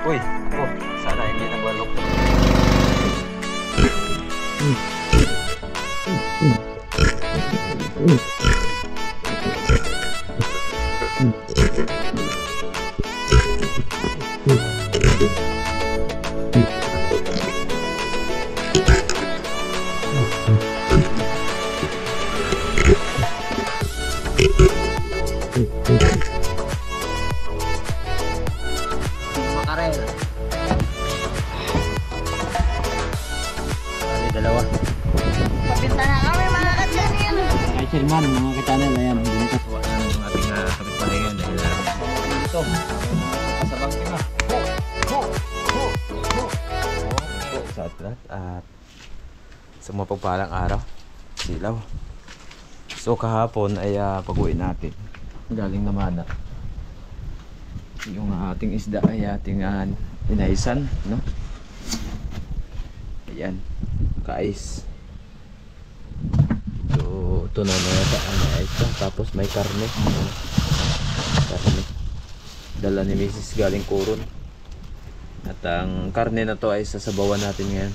Uy, oh, sana hindi nagwalok. Makarel. Ano dalawa? Pabinta na kami mga ka-channel. Ay, Sherman, mga ka-channel, ayan. Binta po ang ating kapitbahay ngayon dahil ito, sa bangkima. Sa atlas at sa mapagpalang araw, silaw. So kahapon ay pag-uwi natin galing naman yung ating isda ay ating inaisan, no? Ayan, kais. So ito na yata ang isa, tapos may karne. Karne dala ni Mrs. galing Coron. At ang karne na to ay sasabawan natin ngayon.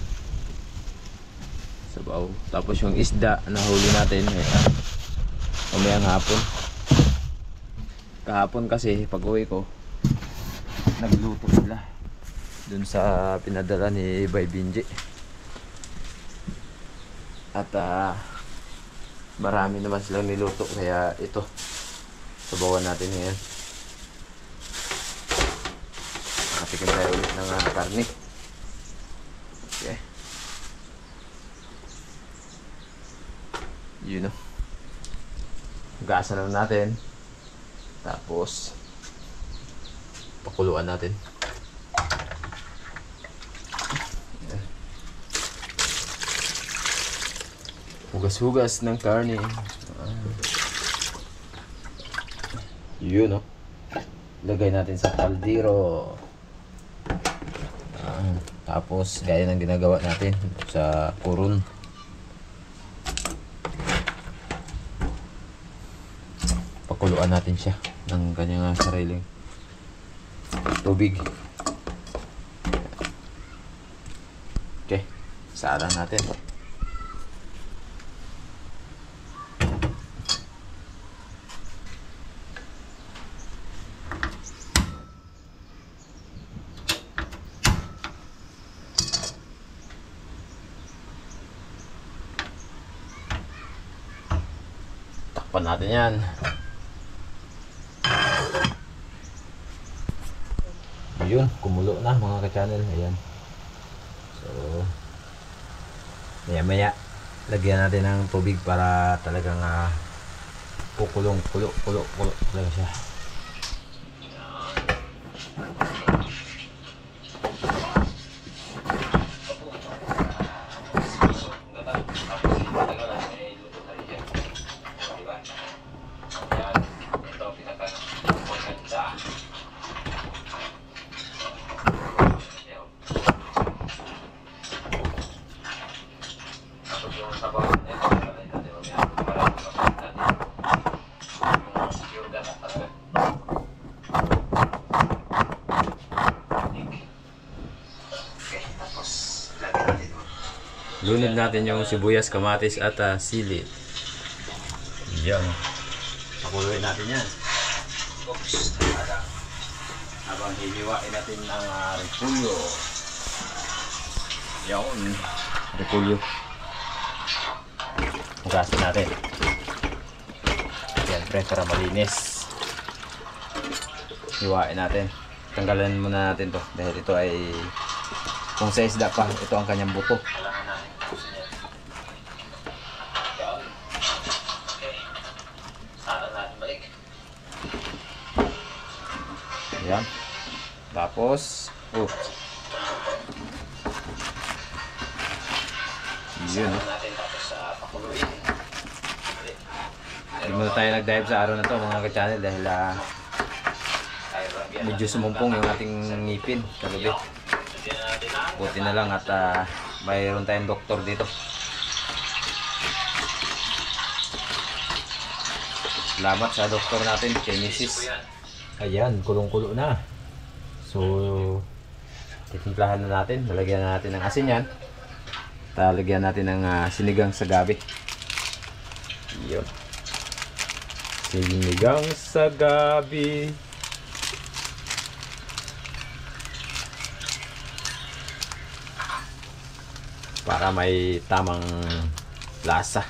Sabaw. Tapos yung isda na huli natin ay mamayang hapon. Kahapon kasi pag uwi ko, nagluto sila dun sa pinadala ni Bay Binji. At marami naman silang niluto, kaya ito sabawan natin ngayon. Nakatikim tayo ulit ng karne. Okay. Yun o. Gasan lang natin. Tapos pakuluan natin. Hugas-hugas ng karne. Yun o. Lagay natin sa kaldero. Tapos gaya ng ginagawa natin sa Coron. Pakuluan natin siya ng kanyang sariling tubig. Okay, sala natin. Takpan natin yan. Yun, kumulo na mga ka-channel. Ayan. So maya lagyan natin ng tubig para talagang kukulong kulo talaga siya. Lunod natin yung sibuyas, kamatis at sili. Yan. Pakuluin natin yan. Oops. Habang hihiwain natin ang repolyo. Yan. Repolyo. Hugasin natin. Siyempre para malinis. Hiwain natin. Tanggalan muna natin to dahil ito ay kung sa isda pa, ito ang kanyang buto. Ayan. Tapos yun. Hindi muna tayo nag-dive sa araw na to mga ka-channel dahil medyo sumumpong yung ating ngipin kagabi. Buti na lang at mayroon tayong doktor dito. Salamat sa doktor natin, kay Mrs. Ayan, kulong-kulo na. So titimplahan na natin. Lalagyan na natin ng asin yan. Talagyan natin ng sinigang sa gabi. Yun. Sinigang sa gabi. Para may tamang lasa.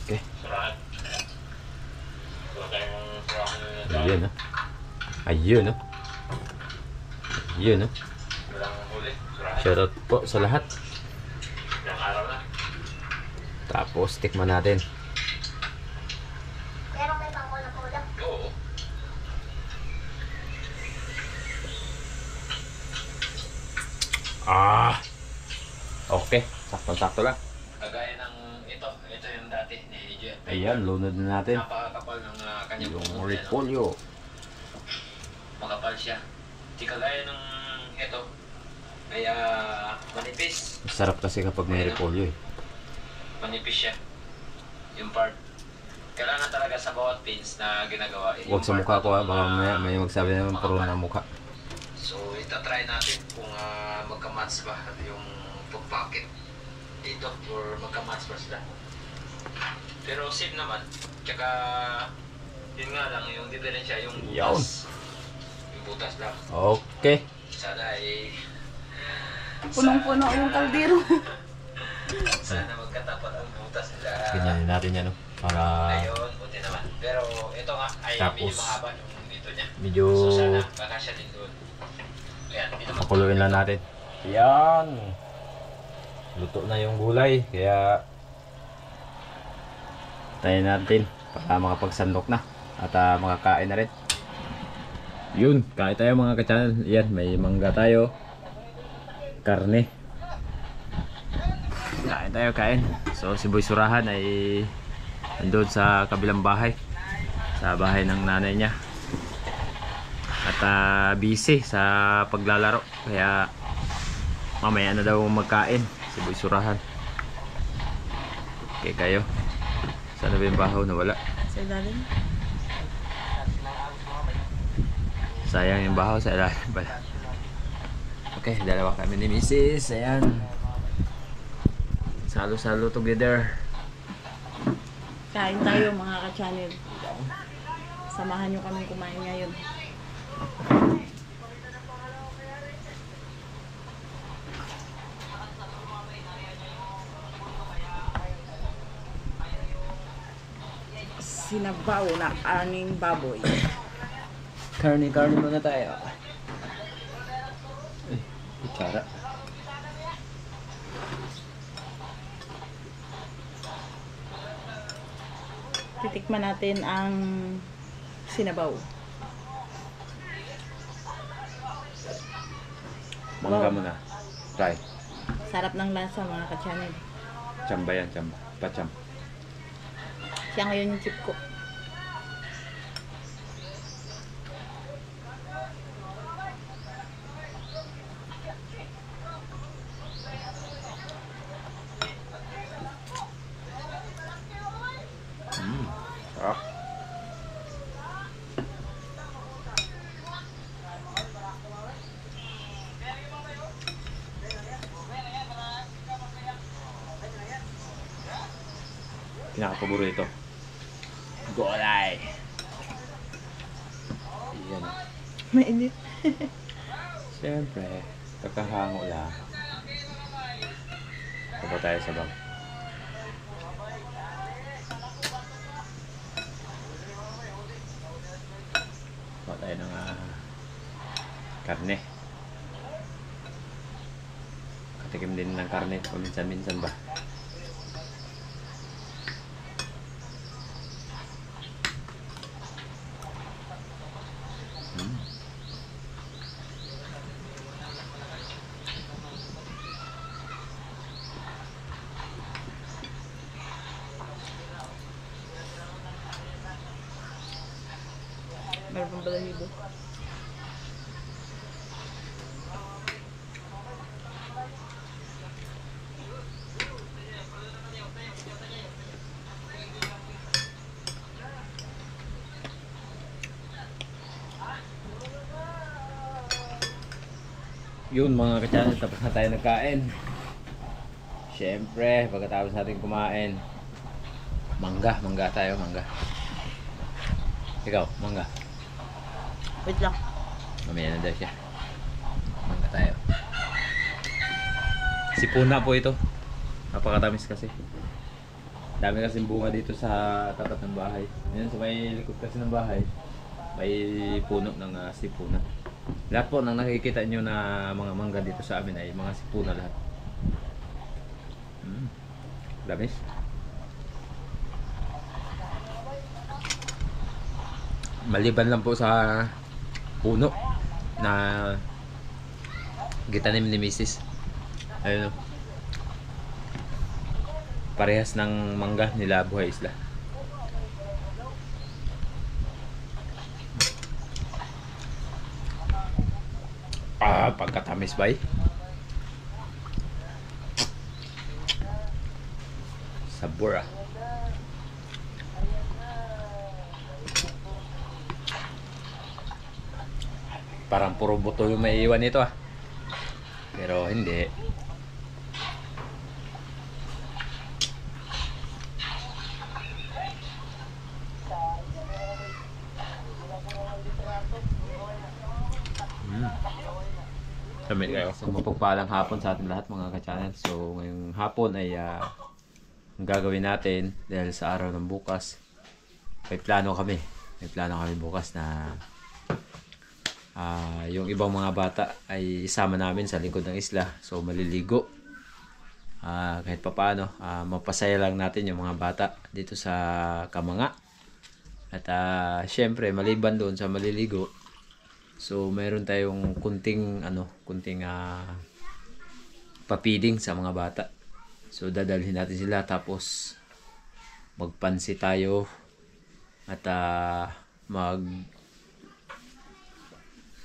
Okay. Ayun, ayun, ayun, shoutout po sa lahat. Tapos tikman natin. Okay, sakto-sakto lang. Kagaya ng ito yung dati ni Jet. Ayan, lunod na natin. Napakakapal ng kanyang Yung buhok, repolyo. makapal siya. Di kagaya ng ito, ay manipis. Masarap kasi kapag may repolyo eh. Manipis siya. Yung part. Kailangan talaga sa bawat pins na ginagawa. Huwag sa mukha ko baka may magsabi naman puro na mukha. So, itatry natin kung magka-match ba yung pag-pocket dito or magka-match ba sila. Pero safe naman. Tsaka, yun nga lang, yung diferensya, yung butas. Yung butas lang. Okay. Sana ay... Punong-puno yung kaldero. Sana magkatapat ang butas nila. Ganyanin natin yan, no? Para Ayun, buti naman. Pero ito nga ay Tapos, medyo mahaba yung dito niya. medyo So sana kakasya din doon. Ayan, dito pakuluin lang natin. Yan. Luto na yung gulay. Kaya tayo natin para makapagsandok na. At makakain na rin. Yun, kain tayo mga ka-channel. Yan, may mangga tayo. Karne. Kain tayo, kain. So si Boy Surahan ay nandun sa kabilang bahay. Sa bahay ng nanay niya. At busy sa paglalaro. Kaya mamaya na daw magkain si Boy Surahan. Okay kayo. Sana ba yung bahaw na wala? Sa ilalim. Sayang yung bahaw sa ilalim pala. Okay, dalawa kami ni Mrs. Ayan. Salo-salo together. Kain tayo mga ka-channel. Samahan nyo kami kumain ngayon. Sinabaw na aning baboy. Karne muna tayo. Kutsara. Titikman natin ang sinabaw. Mangga Wow. muna. Try. Sarap ng lasa mga ka-channel. Chamba yan, chamba. Pacham. Siya ngayon yung chip ko. Sarap. Pinaka-paborito. Gulay. Yan. Mainit. Siyempre, kakahango lang. Sabaw tayo sabaw. Sabaw tayo ng karne. Katikim din ng karne. Paminsan-minsan ba? Meron pang balahibo. Yun mga ka-channel, tapos na tayo nagkain. Siyempre, pagkatapos natin kumain, mangga tayo, mangga. Ikaw, mangga. Wait lang. Mamaya na daw siya. Mangga tayo. Sipuna po ito. Napakatamis kasi. Dami kasing bunga dito sa tapat ng bahay. Yan, sa may likod kasi ng bahay, may puno ng sipuna. Lahat po ng nakikita nyo na mga mangga dito sa amin ay mga sipuna lahat. Damis. Maliban lang po sa puno na gitanim ni Mrs. Ayun o. Parehas ng mangga nila Buhay Isla. Pagkatamis ba eh? Sabor ah. Parang puro buto yung may iwan nito ah. Pero hindi. Samit kayo. So mapagpalang hapon sa ating lahat mga ka-channel. So ngayong hapon ay ang gagawin natin dahil sa araw ng bukas, may plano kami bukas na yung ibang mga bata ay isama namin sa lingkod ng isla. So maliligo kahit papaano, mapasaya lang natin yung mga bata dito sa Kamanga. At syempre maliban doon sa maliligo, so mayroon tayong kunting papiling sa mga bata. So dadalhin natin sila, tapos magpansi tayo at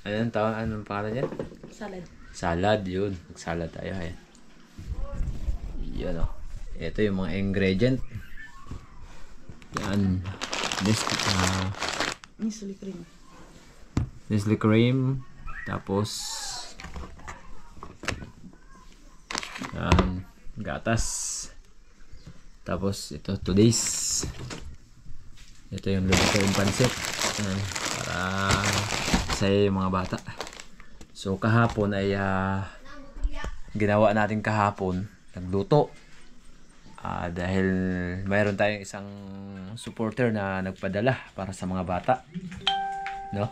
anong pangalan niyan? Salad yun. Magsalad tayo. Ayan. Yun o. Ito yung mga ingredient. Yan. Nestle cream. Tapos yan. Gatas. Tapos ito today's. Ito yung luluto yung pansit. Para sa yung mga bata. So kahapon ay ginawa natin kahapon, nagluto. Dahil mayroon tayong isang supporter na nagpadala para sa mga bata. No?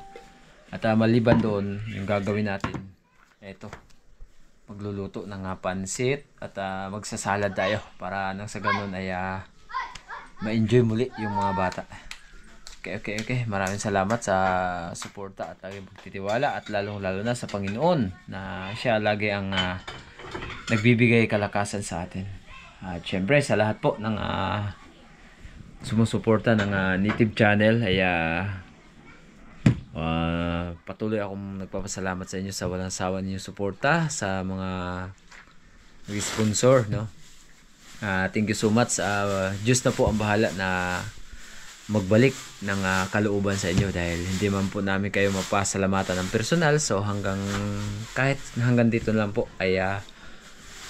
At maliban doon, yung gagawin natin, eto, magluluto ng pansit at magsasalad tayo para nang sa ganun ay ma-enjoy muli yung mga bata. Okay. Maraming salamat sa suporta at pagtitiwala, at lalong-lalo na sa Panginoon na siya lagi ang nagbibigay kalakasan sa atin. At syempre sa lahat po ng sumusuporta ng Native Channel ay patuloy akong nagpapasalamat sa inyo sa walang sawa ninyong suporta, sa mga sponsor, no? Thank you so much. Diyos na po ang bahala na magbalik ng kalooban sa inyo, dahil hindi man po namin kayo mapasalamatan ng personal. So kahit hanggang dito lang po ay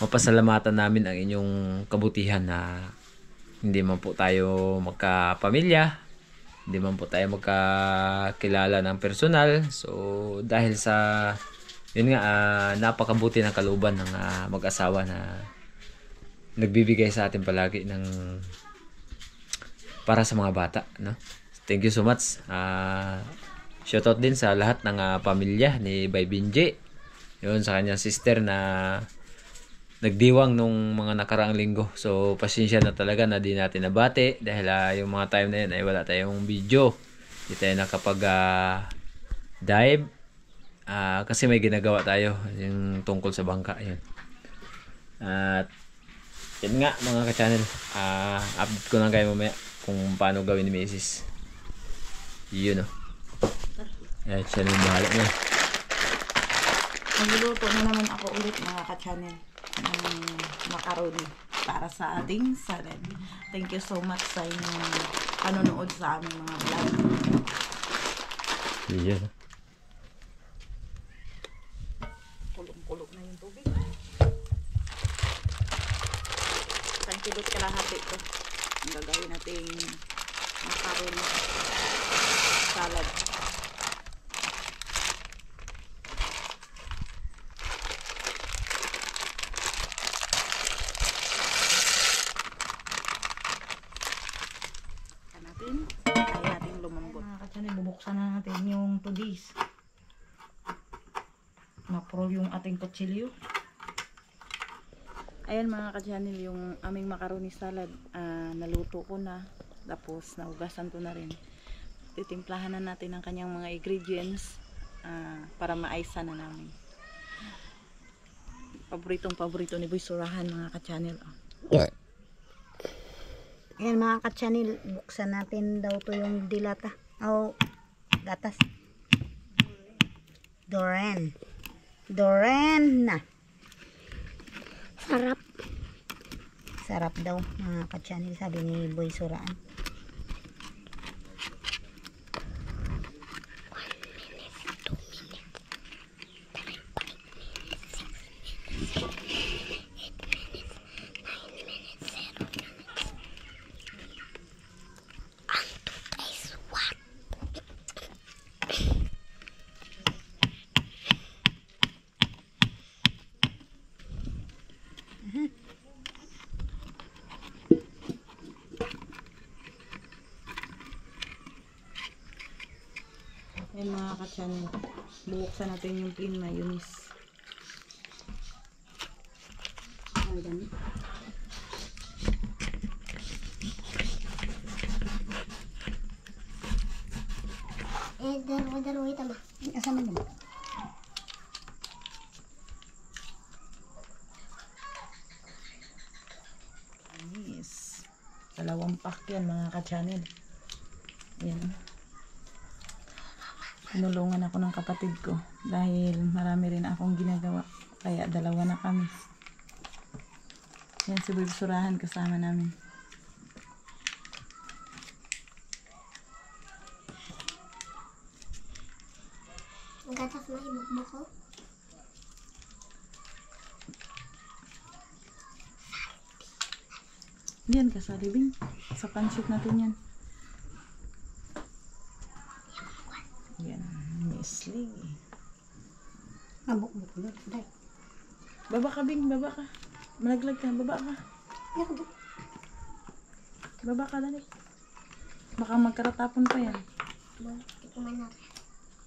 mapasalamatan namin ang inyong kabutihan, na hindi man po tayo magkapamilya, hindi man po tayo magkakilala ng personal. So dahil sa yun nga, napakabuti ng kalooban ng mag-asawa na nagbibigay sa atin palagi ng para sa mga bata, no? Thank you so much. Shoutout din sa lahat ng pamilya ni Bay Binje. Yun, sa kanyang sister na nagdiwang nung mga nakaraang linggo. So pasensya na talaga na di natin nabati dahil yung mga time na yun ay wala tayong video. Di tayo nakapag dive kasi may ginagawa tayo yung tungkol sa bangka. Yun. At yun nga mga ka-channel, update ko lang kayo mamaya kung paano gawin ni Mrs. Yun o. Ayan, siya yung bahala niya. Magluluto na naman ako ulit mga ka-channel ng macaroni para sa ating salad. Thank you so much sa inyong panonood sa aming mga vlog. Yun. Kulong-kulong. kilot kalahati ko. Ang gagawin nating macaroni salad. Kaya natin lumambot. Mga ka-channel, bubuksan na natin yung todis. Na-pro yung ating kutsilyo. Ayan mga ka-channel, yung aming macaroni salad. Naluto ko na. Tapos naugasan ko na rin. Titimplahan na natin ang kanyang mga ingredients para maaysa na namin. Paborito ni Boy Surahan mga ka-channel. Ayan mga ka-channel, buksan natin daw to yung dilata. O, gatas. Doren na. Sarap. Sarap daw mga ka-channel, sabi ni Boy Suraan. Ayan mga ka-channel, bubuksan natin yung plain mayonnaise. Ayan. Dalawa ito ma. Asan naman? Yes. 2 pack yan mga ka-channel. Ayan. Tinulungan ako ng kapatid ko dahil marami rin akong ginagawa. Kaya 2 na kami. Yan si Boy Surahan kasama namin. Ang gatas na ibukbuk ko. Yan kasalibing. Sa pansit natin yan. Yan. Nestle. Mabukbuk na. Day. Baba ka, Bing. Baba ka. Malaglag ka. Baba ka. Baba ka, dali. Baka magkaratapon pa yan. Tikman natin.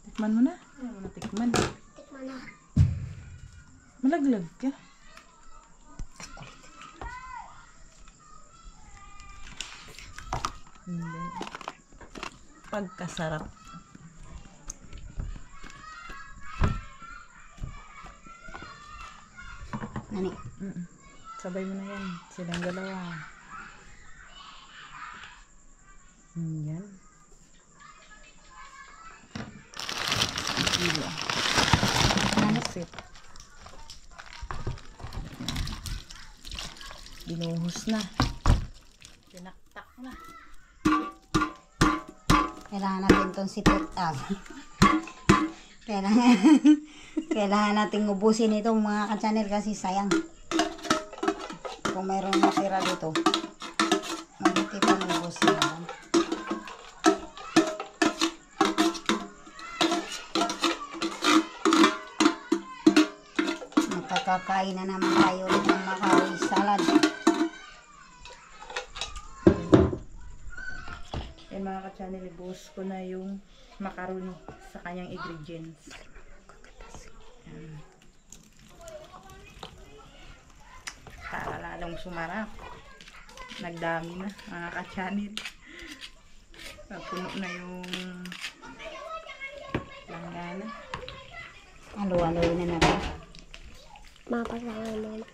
Tikman mo na. Ayaw mo na tikman. Tikman na. Malaglag ka. And then, pagkasarap. Nani? Sabay mo na yan. Silang 2. Yan. Gila. Pansit. Binuhos na. Pinaktak na. Kailangan natin itong sipot. Kailangan natin ubusin ito mga ka-channel kasi sayang. Kung mayroong natira dito, mabuti pa ubusin naman. Makakakain na naman tayo ulit ng macaroni salad. Yan mga ka-channel, ibuhos ko na yung macaroni sa kanyang ingredients. Yan. Para lalong sumarap. Nagdami na mga ka-channel. Puno na yung langgana. Halo-haloin na natin. Mapasahan mo.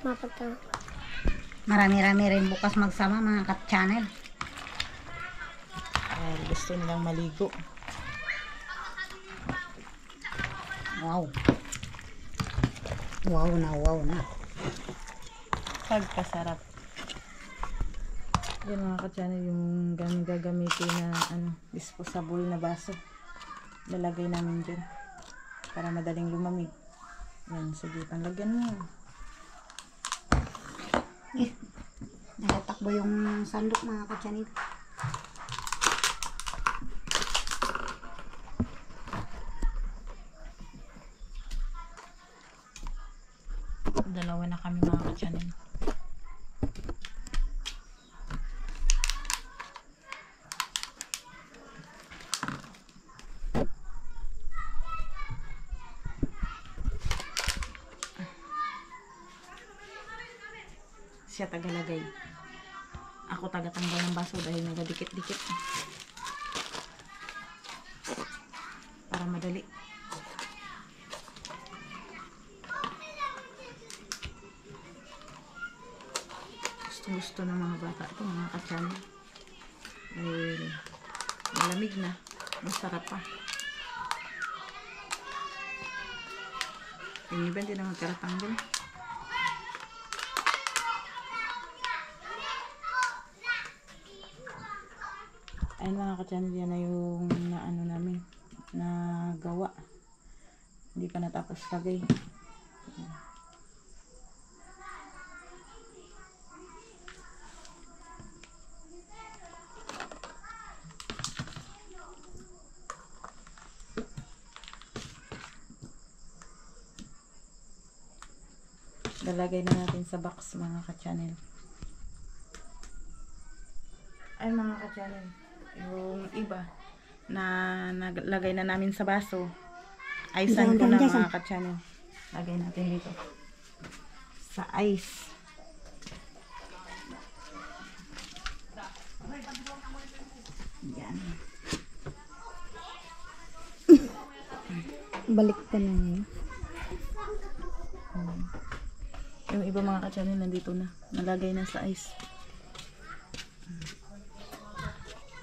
Mapatang. Marami-rami rin bukas magsama mga ka-channel. Gusto nilang maligo. Wow. Wow na. Pagkasarap. Yan mga ka-channel, yung gagamitin na disposable na baso. Lalagay namin dyan. para madaling lumamig. Yan, sige, panlagyan mo. Nakatakbo yung sandok mga katsanil. Dalawa na kami mga ka-channel. Siya tagalagay. Ako tagatanggal ng baso dahil nagadikit-dikit. Para madali. Gusto ng mga bata ito, mga ka-channel. Dahil malamig na. Masarap pa. Yung iba hindi na magkaratanggal. Ayun mga ka-channel, yan na yung naano namin na gawa. Hindi pa natapos lagay. Lalagay na natin sa box mga ka-channel. Ay mga ka-channel, yung iba na naglagay na namin sa baso ay saan ko na mga ka-channel. Lagay natin dito sa ice. Yan. Balik ka na ngayon. Yung iba mga ka-channel nandito na. Nalagay na sa ice.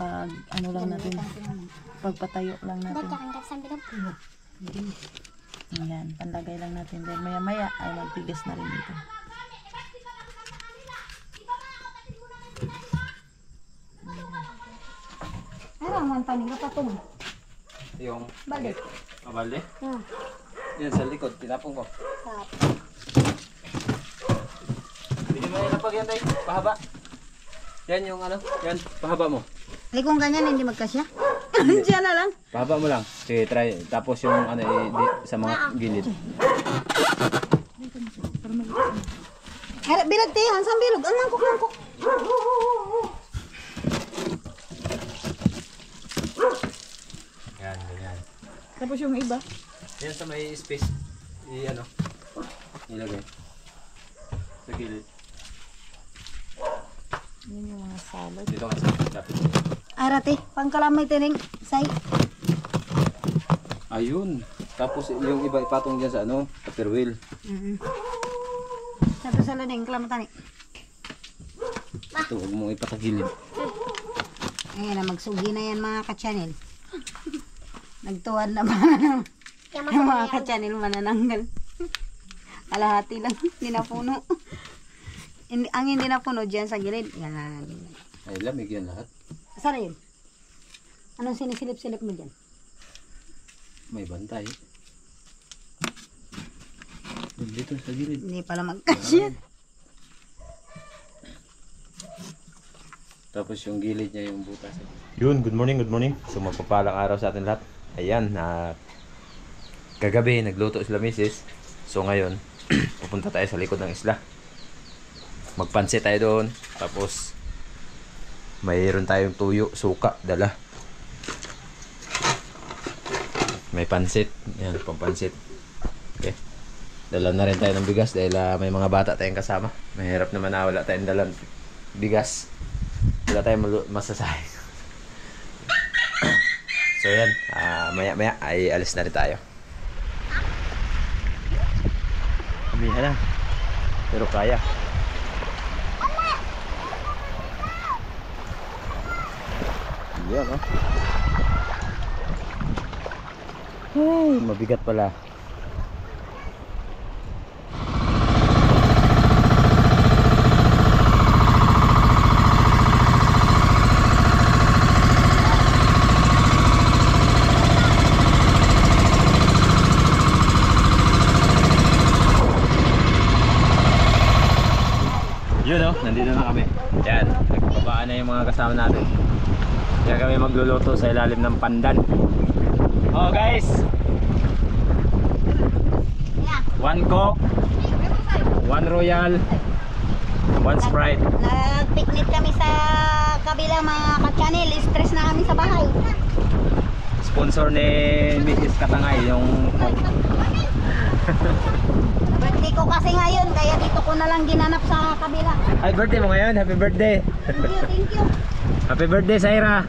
Pag ano lang natin. Pagpatayo lang natin. Ayan. Panlagay lang natin. Dahil maya maya ay magtigas na rin dito. Ano ang tanig ka pa Yung balik. kabalde. Ah, Yan sa likod, tinapong ko. tap. Hindi mo ilapag yan tayo, pahaba. Yan yung ano, yan, pahaba mo. Ay kung ganyan hindi magkasya. Diyan na lang. Pahaba mo lang. Sige, try. Tapos yung ano, sa mga gilid. Harap bilag te, hansang bilog. Ang mangkok. Yan, ganyan. Tapos yung iba. Yan sa may space, ano, ilagay. Sa gilid. Yun yung mga salad. Dito nga sa dapat. Arate, pangkalamay tining say. Ayun. Tapos yung iba ipatong dyan sa ano, Tupperware. Sabi sa lading kalamatan ni. Ito, huwag mong ipatagilid. Ayan na, magsugi na yan mga ka-channel. Nagtuwad na ba ng mga ka-channel manananggal. Kalahati lang, hindi na puno. Ang hindi na puno dyan sa gilid. Yan. Ay, lamig yan lahat. Saan yun? Anong sinisilip-silip mo dyan? May bantay. Dito sa gilid. Hindi pala magkasya. Tapos yung gilid niya yung butas. Yun, good morning, good morning. So magpapalang araw sa atin lahat. Ayan, kagabi nagluto sila misis. So ngayon, pupunta tayo sa likod ng isla. Magpansit tayo doon. Tapos mayroon tayong tuyo, suka, dala. May pansit. Yan, pampansit. Okay. Dala na rin tayo ng bigas dahil may mga bata tayong kasama. Mahirap naman na wala tayong dalang bigas. Wala tayong masasahin. So yan, maya ay alis na rin tayo. Kamihan na. Pero kaya. Yan oh. Hey, mabigat pala. Yun o, nandito na kami. Yan, nagbabaan na yung mga kasama natin. Kaya kami magluluto sa ilalim ng pandan. Oh guys! 1 Coke, 1 Royal, 1 Sprite. Nag-picnic kami sa kabila mga ka-channel. Stress na kami sa bahay. Sponsor ni Mrs. Katangay yung Birthday ko kasi ngayon, kaya dito ko na lang ginanap sa kabila. ay birthday mo ngayon, happy birthday. Thank you. Happy birthday Saira.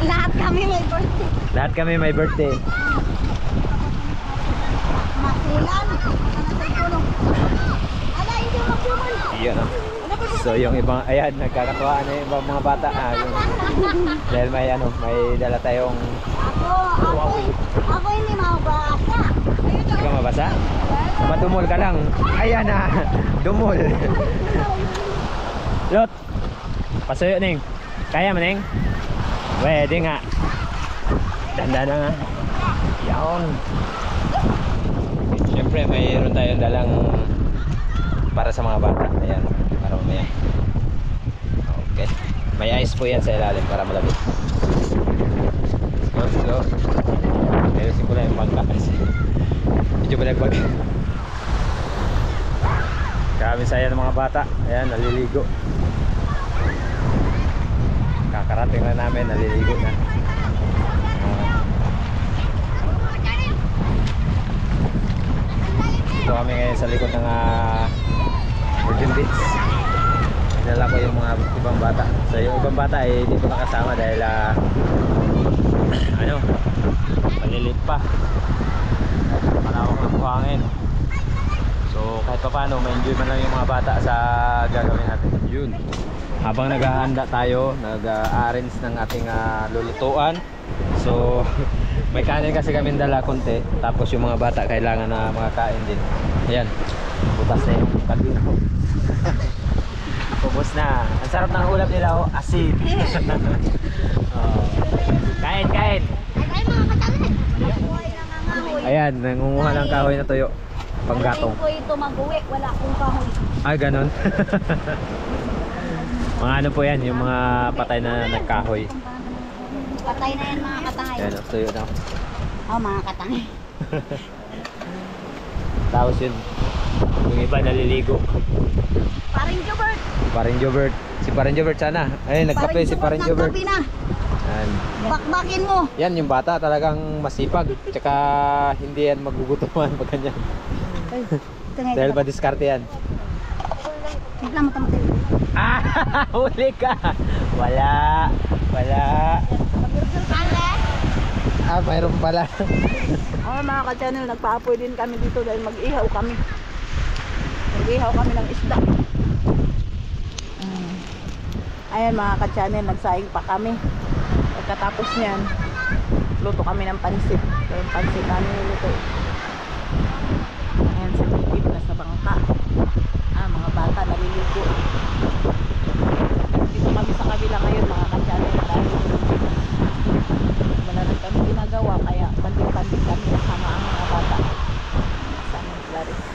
Lahat kami may birthday. Lahat kami may birthday. Masilan. Ala, hindi magpuman. Iyon oh. So yung ibang, ayan, nagkakatuwaan na yung ibang mga bata. Dahil may ano, may dala tayong Ako hindi mabasa. Hindi ka mabasa? Madumol ka lang. Ayan na. Dumol. Lot. Pasuyo, Ning. Kaya mo, Ning? Pwede nga. Danda na nga. Yaon. Siyempre, mayroon tayong dalang para sa mga bata. Ayan. Para mamaya. Okay. May ice po yan sa ilalim para malapit. Let's go. Ayusin ko lang yung bangka kasi medyo balagbag. Kami saya ng mga bata. Ayan, naliligo. Kakarating na namin, naliligo na. Ito kami ngayon sa likod ng Virgin Beach. Dinala ko yung mga ibang bata. So yung ibang bata ay hindi ko nakasama dahil ano, malilit pa. Malawak ng buhangin. So kahit pa paano, ma-enjoy man lang yung mga bata sa gagawin natin. Yun. Habang naghahanda tayo, nag-arrange ng ating lulutuan. So may kanin kasi kami dala konti. Tapos yung mga bata kailangan na makakain din. Ayan, butas na yung kaldero. Ubos na. Ang sarap ng ulam nila, oh, asin. Oh. Kain, kain. Ayan, nangunguha ng kahoy na tuyo. Panggatong. Ko ito mag-uwi, wala akong kahoy. Ah, ganon. Mga ano po yan, yung mga patay na nagkahoy. Patay na yan mga katangay. Ayan, tuyo na. Oh, mga katangay. Tapos yun, yung iba naliligo. Paring Jobert. Paring Jobert. Si Paring Jobert sana. Ayun, nagkape si Paring Jobert. Nagkape na. Ayan. Bakbakin mo. Yan, yung bata talagang masipag. Tsaka hindi yan magugutuman pag ganyan. Dahil ba diskarte yan? Bigla mo tamatay. Ah! Huli ka! Wala! Wala! Ah, mayroon pala. Mga ka-channel, nagpaapoy din kami dito dahil mag-ihaw kami. Mag-ihaw kami ng isda. Ayan mga ka-channel, nagsaing pa kami. Pagkatapos niyan, luto kami ng pansit. So, yung pansit namin niluto. Ayan si Bibib na sa bangka. Mga bata naliligo. Dito kami sa kabila ngayon mga ka-channel. Dahil wala rin kami ginagawa, kaya banding-banding kami kasama ang mga bata. Sa aming Clarice.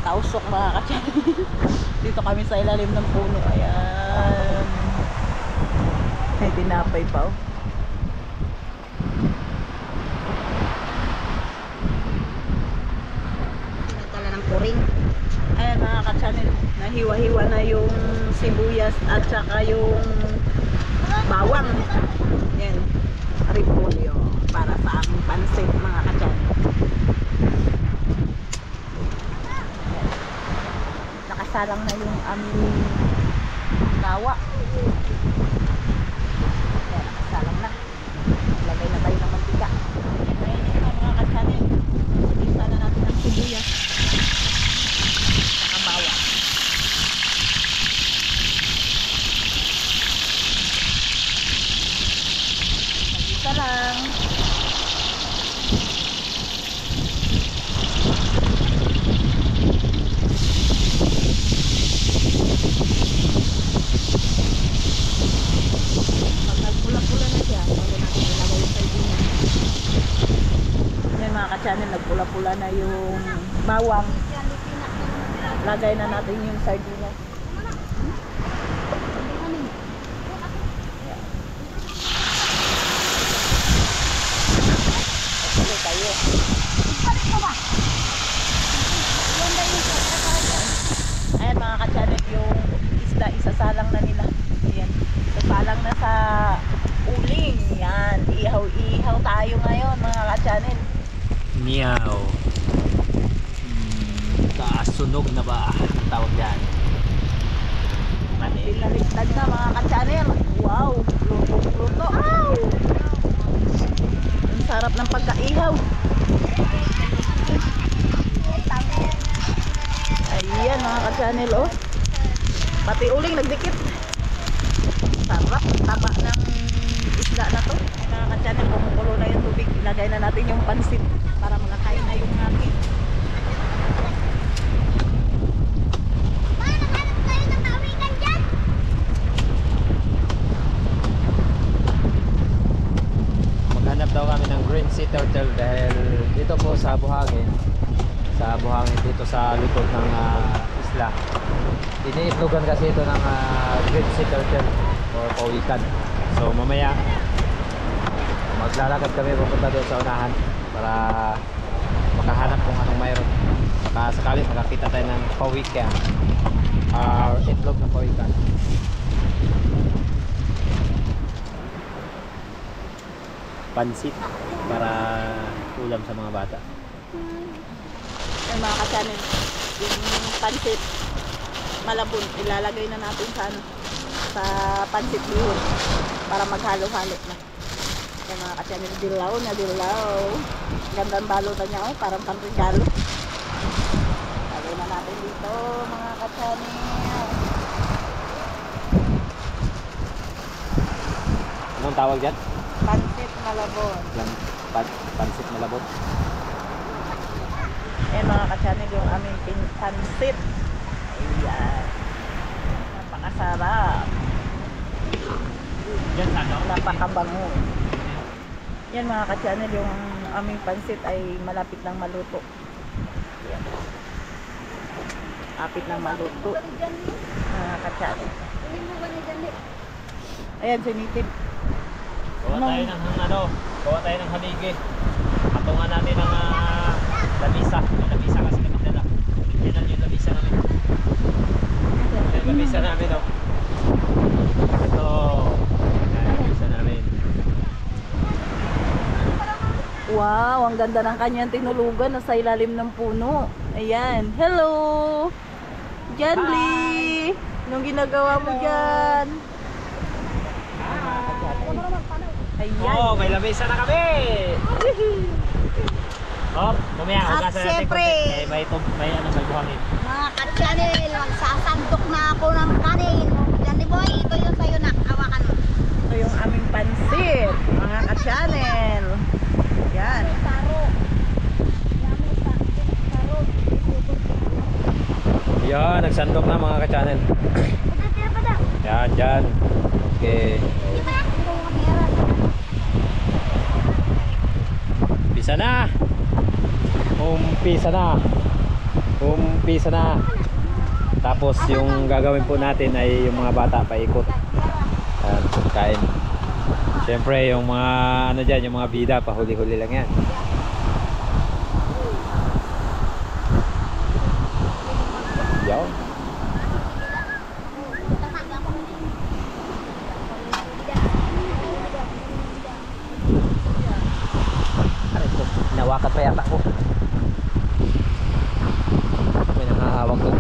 Kausok mga ka-channel. Dito kami sa ilalim ng puno. Ayan. May tinapay pa oh. Nagtala ng puring. Ayan mga ka-channel, nahiwa-hiwa na yung sibuyas at saka yung bawang. Yan, repolyo para sa aming pansit mga ka-channel. Nakasalang na yung aming gawa. Ayan, nakasalang na. Lagay na tayo ng mantika. Ayan ito mga ka-channel, isa na natin ang sibuyas. Bawang. Isa lang. ka-channel, nagpula-pula na yung bawang. Lagay na natin yung sardinas. Okay tayo. Ayan mga ka-channel, yung isda isasalang na nila. Ayan. Isasalang na sa uling. Yan. Ihaw-ihaw tayo ngayon mga ka-channel. Meow. Kasunog na ba ang tawag yan? Pinaliktad na mga ka-channel. Wow. Luto-luto. Ow! Ang sarap ng pagkaihaw. Ayan mga ka-channel, oh. Pati uling nagdikit. Sarap. Taba ng isda na to. Mga ka-channel, kumukulo na yung tubig. Ilagay na natin yung pansit para makakain na yung natin. Maghanap daw kami ng green sea turtle dahil dito po sa Buhangin dito sa likod ng isla, iniitlogan kasi ito ng green sea turtle or pawikan. So mamaya maglalakad kami pupunta doon sa unahan para makahanap kung anong mayroon, baka sakali makakita tayo ng pawikan or itlog ng pawikan. Pansit para ulam sa mga bata. Ay mga ka-channel, yung pansit malabon, ilalagay na natin sa sa pansit bihon para maghalo-halo na. Ay mga ka-channel, dilaw na dilaw. Gandang balutan niya, oh, parang pang-regalo. Lagay na natin dito mga ka-channel. Anong tawag dyan? Pansit malabon. Pansit malabon. Ayan mga ka-channel, yung aming pansit. Ayan. Napakasarap. Napakabango. Yan mga ka-channel, yung aming pansit ay malapit ng maluto. Ayan. Malapit ng maluto. Mga ka-channel. Ayan, sinitib. Gawa tayo ng gawa tayo ng haligi. Patungan natin ng lamisa. May lamisa kasi kami dala. Yan yung lamisa namin. Yung lamisa namin, oh. Ito. Yan yung lamisa namin. Wow, ang ganda ng kanyang tinulugan. Nasa ilalim ng puno. Ayan. Hello! Janly! Anong ginagawa mo dyan? Ayan. Oh, may lamisa na kami! Oh, mamaya At hugasan natin syempre, konti. May buhangin. Mga ka-channel, magsasandok na ako ng kanin. Johnny Boy, ito yung sa'yo na. Hawakan mo. Ito yung aming pansit, mga ka-channel. Yan. Yan, nagsandok na mga ka-channel. Yan, dyan. Okay. Umpisa na. Umpisa na. Umpisa na. Tapos yung gagawin po natin ay yung mga bata paikot. Yan, kain. Siyempre yung mga ano dyan, yung mga bida, pahuli-huli lang yan. Yan. Nawakat pa yata ko. May nakahawak doon.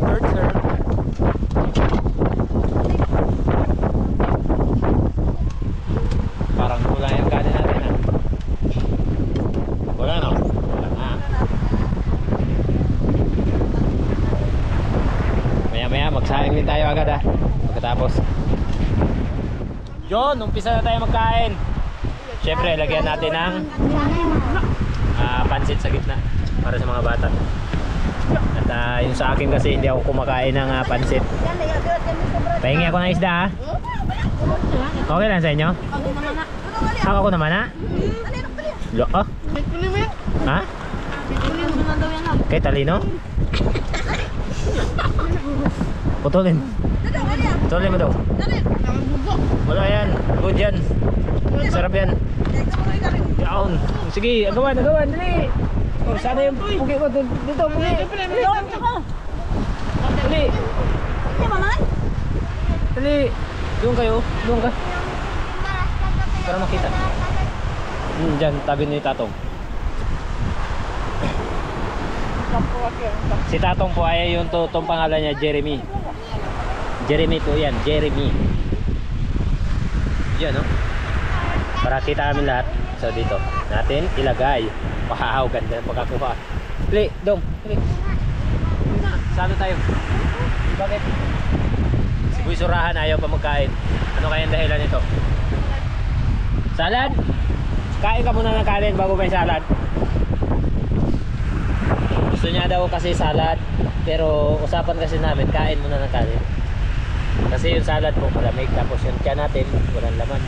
Third sir. Parang kulang yung kanin natin, ha? Wala na. Maya magsaing din tayo agad, ha, pagkatapos. Yun, umpisa na tayo magkain. Siyempre lagyan natin ng pansit sa gitna. para sa mga bata. At yung sa akin kasi hindi ako kumakain ng pansit. Pahingi ako ng isda ha. Okay lang sa inyo? Ako naman ha? Oh? Ha? Kay talino? Putulin. Putulin mo daw. Wala yan. Good yan. Sarap yan. Yaon. Sige, agawan. Dali. Oh, sana yung pugi ko dito. Pugi. Dali. Dali. Doon kayo. Doon ka. Para makita. Diyan, tabi ni Tatong. Si Tatong po ay yung itong pangalan niya, Jeremy. Jeremy po yan, Jeremy. Yan no? Para kita kami lahat. So dito, natin ilagay. Wow, ganda ng pagkakuha. Dali, Dong, dali. Saan tayo? Bakit? Si Boy Surahan ayaw pa magkain. Ano kaya ang dahilan nito? Salad? Kain ka muna ng kanin bago may salad. Gusto niya daw kasi salad, pero usapan kasi namin kain muna ng kanin. Kasi yung salad po malamig, tapos yung tiyan natin walang laman.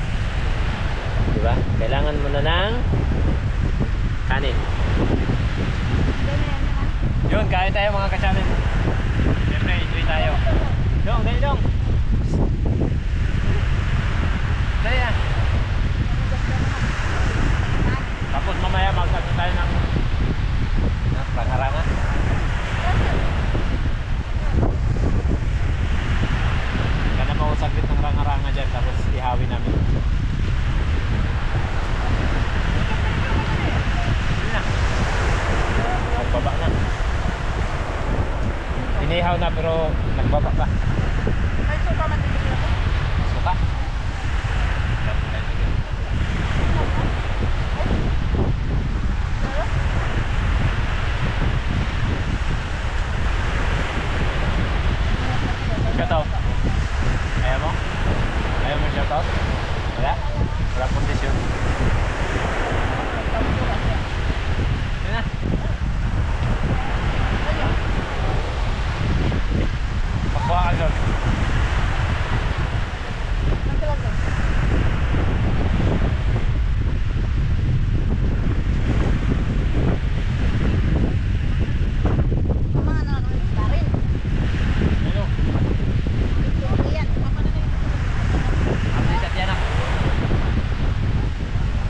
Diba? Kailangan muna ng kanin. Yun, kain tayo mga ka-channel. Siyempre, enjoy tayo. Dong, dali dong. Dali na. Tapos mamaya magkakaroon tayo ng pangharangan. Kaya na saglit ng rangaranga dyan, tapos ihawi namin. Hindi na. Nagbaba na. Inihaw na pero nagbaba pa. Suka? Shoutout. Ayaw mo? Ayaw mo shoutout? Wala? Wala kondisyon. Yun na. Pakuha ka doon.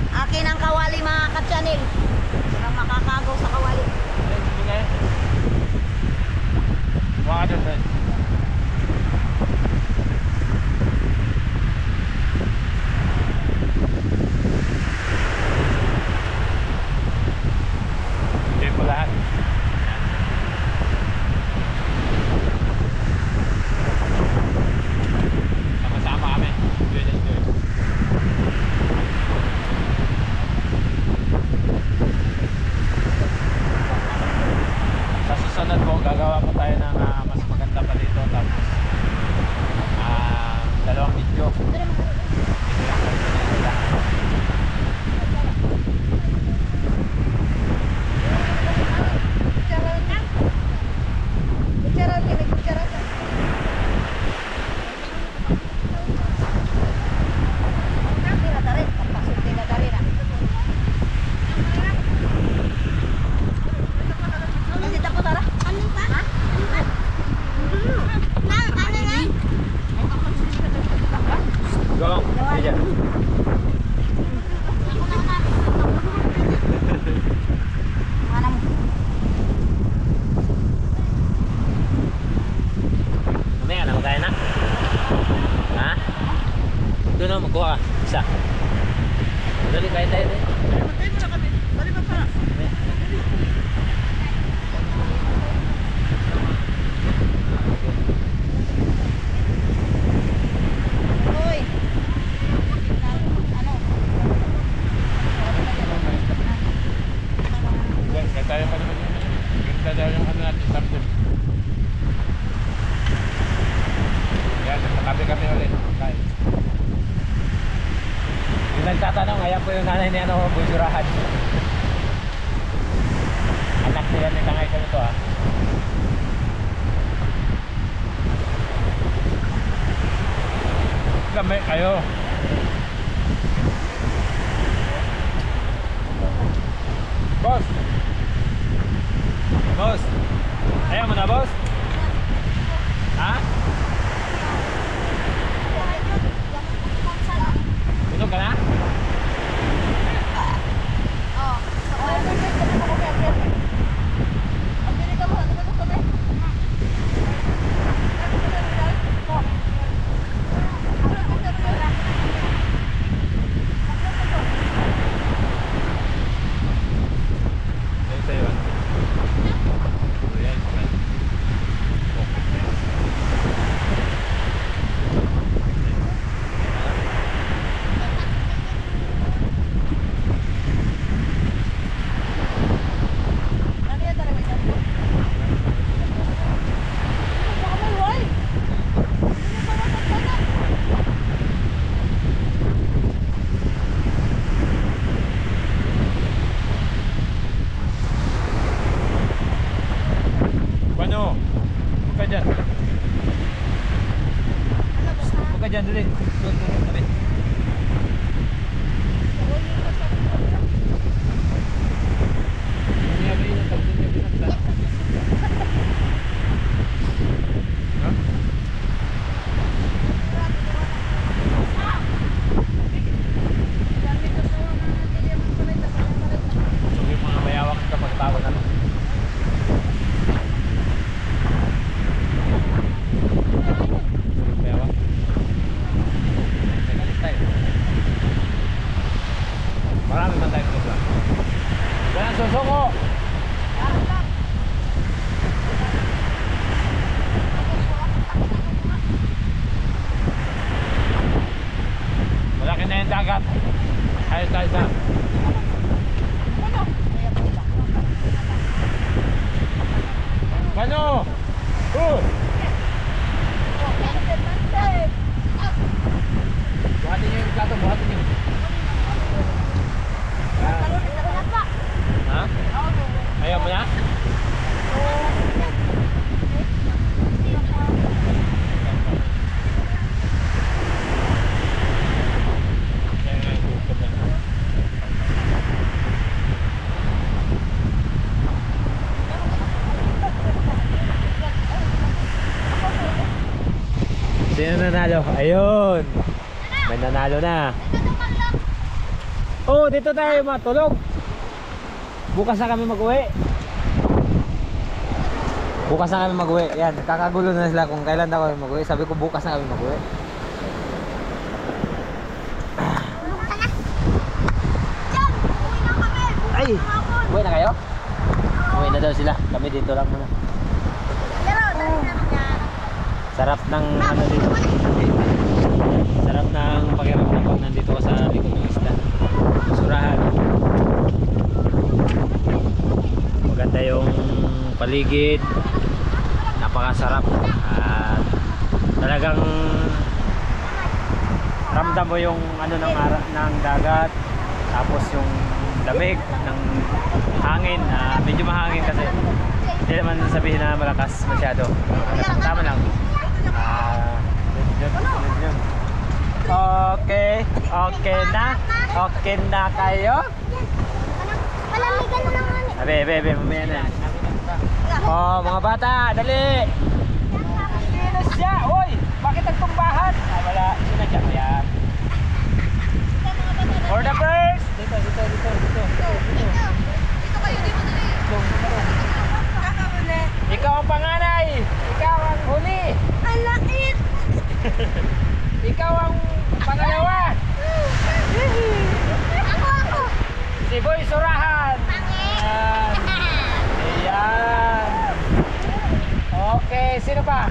Akin ang kawali mga ka-channel. Walang makakagaw sa kawali. Pakuha ka doon. Hindi po lahat. Sama-sama kami. Enjoy. Sa susunod po, gagawa po tayo ng mas maganda pa dito. Tapos, dalawang video. Ito lang sa nila. Go! Ayan. Mamaya na, magkaya na. Ha? Doon na, magkuha. Isa. Dali, kaya tayo. Hoy. Ano? Kaya tayo pa naman. Ganda daw yung ano natin, sample. Yan, nagtatabi kami ulit. Kaya. Yung nagtatanong, ayan po yung nanay ni Boy Surahan. Anak nila Lame kayo. Boss. Boss. Ayaw mo na, boss? Ha? Tulog ka na? Ito yun. Ayan, okay. Bueno, buka dyan. Buka dyan, dali. Doon, dali. Dunia binatang, dunia binatang. Ha? So, yung mga mayawak ka pagtawag na. Marami man tayo nito. Ganang susuko! Malaki na yung dagat. Ayos tayo sa. Ano? Buhatin nyo yung plato, buhatin nyo. Ha? Ayaw mo na? Sino nanalo? Ayun! May nanalo na. Oh, dito tayo matulog. Bukas na kami mag-uwi. Bukas na kami mag-uwi. Yan, kakagulo na sila kung kailan daw kami mag-uwi. Sabi ko bukas na kami mag-uwi. Ay! Uwi na kayo? Uwi na daw sila. Kami dito lang muna. Sarap ng ano dito. Sarap ng pakiramdam pag nandito ka sa likod ng isla. Surahan. Maganda yung paligid. Napakasarap. At talagang ramdam mo yung ano ng dagat. Tapos yung lamig ng hangin. Medyo mahangin kasi. Hindi naman sabihin na malakas masyado. Tama lang. Okay, okay na. Okay na kayo? Malamigan na naman eh. Abe, mamaya na. Oh, mga bata, dali. Sino siya? Uy, bakit nagtumbahan? Wala, sino siya? Yan. For the first. Dito. Ikaw ang panganay. Ikaw ang huli. Ang lakit! Ikaw ang pangalawa. Ako! Si Boy Surahan. Ayan. Ayan. Okay, sino pa?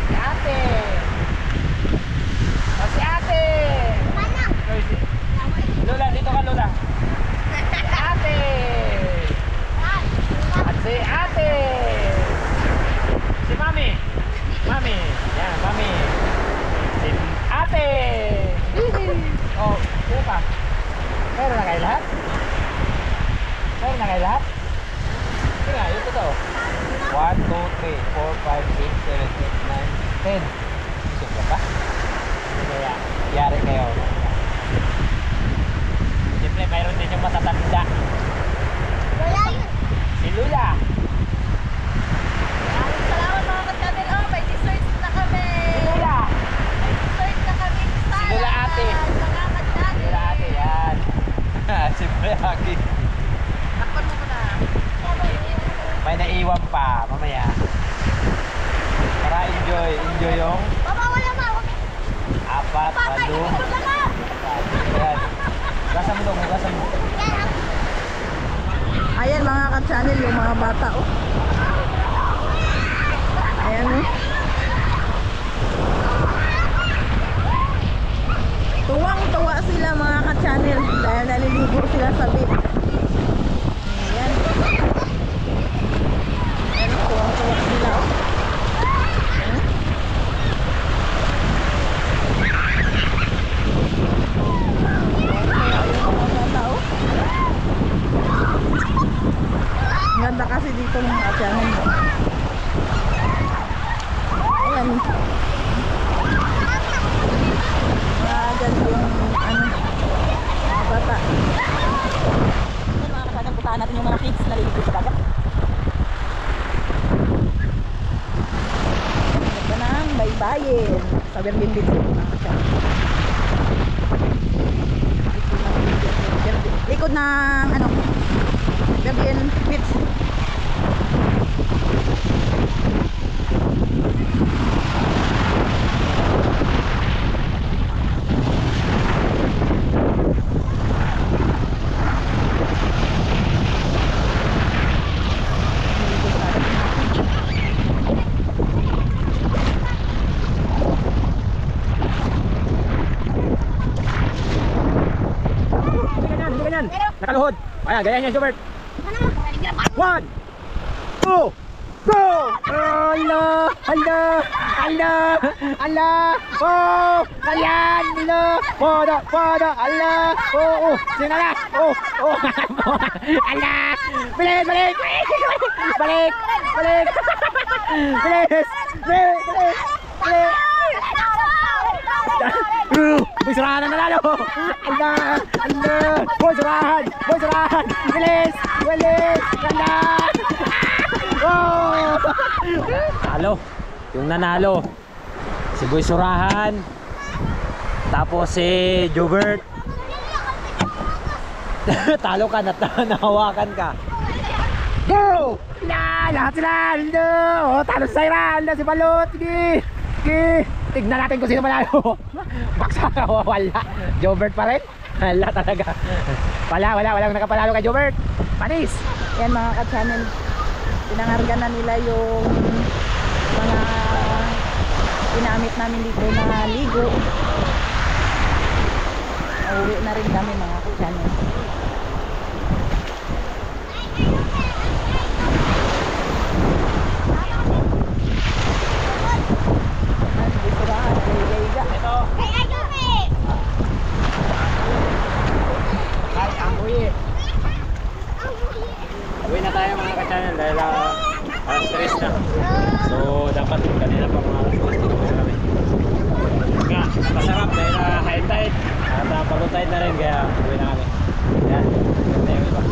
Si ate. O si ate. Lola, dito ka Lola. Si ate. At si ate. Si Mami. Mami. Yan, Mami. Si ate. Oh, sino pa? Meron na kayo lahat? Meron na kayo lahat? Sige nga, yung totoo. 1, 2, 3, 4, 5, 6, 7, 8, 9, 10. Gusto ka pa? kaya yari kayo. Siyempre, mayroon din yung matatanda. Wala yun. Si Lula. Maraming salamat mga ka-channel. Oh, may dessert na kami. Si Lula. May dessert na kami. Si Lula ate. Mga ka-channel. Si Lula ate, yan. Siyempre, Aki. Takpan mo muna. May naiwan pa, mamaya. Para enjoy yung Baba, wala ma. apat, walo. Ayan. Gasa mo dong, gasa mo. Ayan mga ka-channel, yung mga bata oh. Ayan oh. Tuwang-tuwa sila mga ka-channel dahil naliligo sila sa beach. Ayan. Ayan, tuwang-tuwa sila oh. Ang ganda kasi dito mga ka-channel. Ayan. Ganda yung mga bata. Ayan mga ka-channel, puntahan natin yung mga kids na naliligo sa dagat. Ganda ng baybayin sa Berlin Beach mga ka-channel. Likod ng ano Berlin Beach. Nakaluhod. Ayan, ganyan yan, Jobert. 1, 2, go! Allah! Allah! Allah! Allah! Oh! Ayan! Allah! Pada! Allah! Oh! Sino na? Oh! Allah! Balik! Bilis! Boy, surahan na nanalo! Allah! Boy, surahan! Bilis! Ganda! Oh! Talo! Yung nanalo si Boy Surahan, tapos si Jobert. Talo ka, nahawakan ka. Go! Lahat sila! Oh, talo si Sayran! Si Balot! Sige! Tignan natin kung sino manalo. Baksa ka, wala. Jobert pa rin? Wala talaga. Walang nakapanalo kay Jobert. Panis! Yan mga ka-channel, pinangarga na nila yung mga ginamit namin dito na ligo. Nauwi na rin kami mga ka-channel. Ito. Kahit ang uwi na tayo mga ka-channel dahil alas 3 na. So dapat kanina pa mga alas 3 kami. Nga, masarap dahil high tide at palo tide na rin kaya uwi na kami. Yan, ganda yung iba.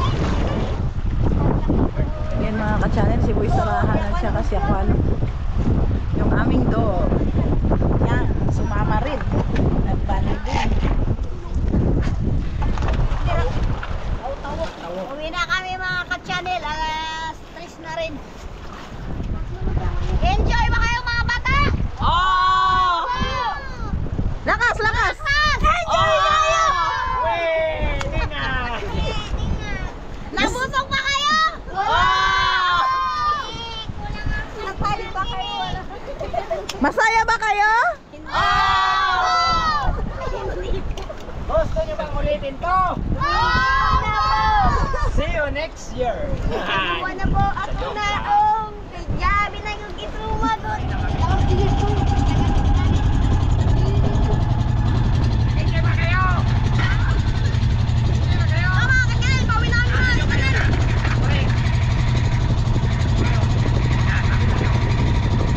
Yan mga ka-channel, si Boy Surahan at saka si Aquan. Yung aming dog. Yan, sumama rin. Nagbanding. Uwi na kami mga ka-channel. Alas 3 na rin. Enjoy ba kayo mga bata? Oh! Lakas! Enjoy kayo! Hindi na! Nabusog ba kayo? Nagpali ba kayo? Masaya ba kayo? Gusto nyo bang ulitin to? See you next year! Wala po ako na Jabi na yung gitruma doon. Enjoy ba kayo? Tama ka kayo, pawin namin mga kanan.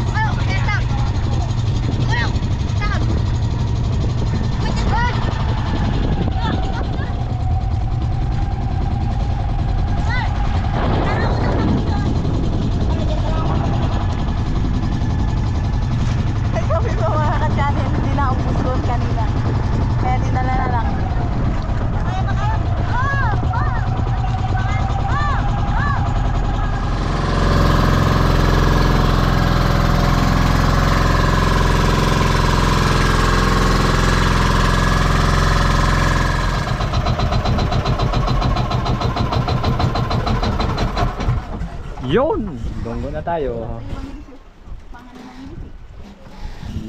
Ayo, tag. Ayo, tag. na tayo.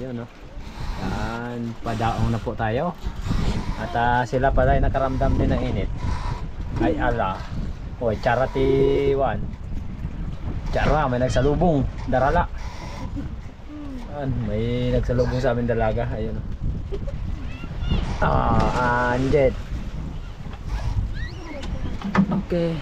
Yun, no? Yan, padaong na po tayo. At sila pala ay nakaramdam din ng init. Ay ala. Oy, charity one. Chara, may nagsalubong. Darala. Yan, may nagsalubong sa amin dalaga. Ayun. Anjet. Okay.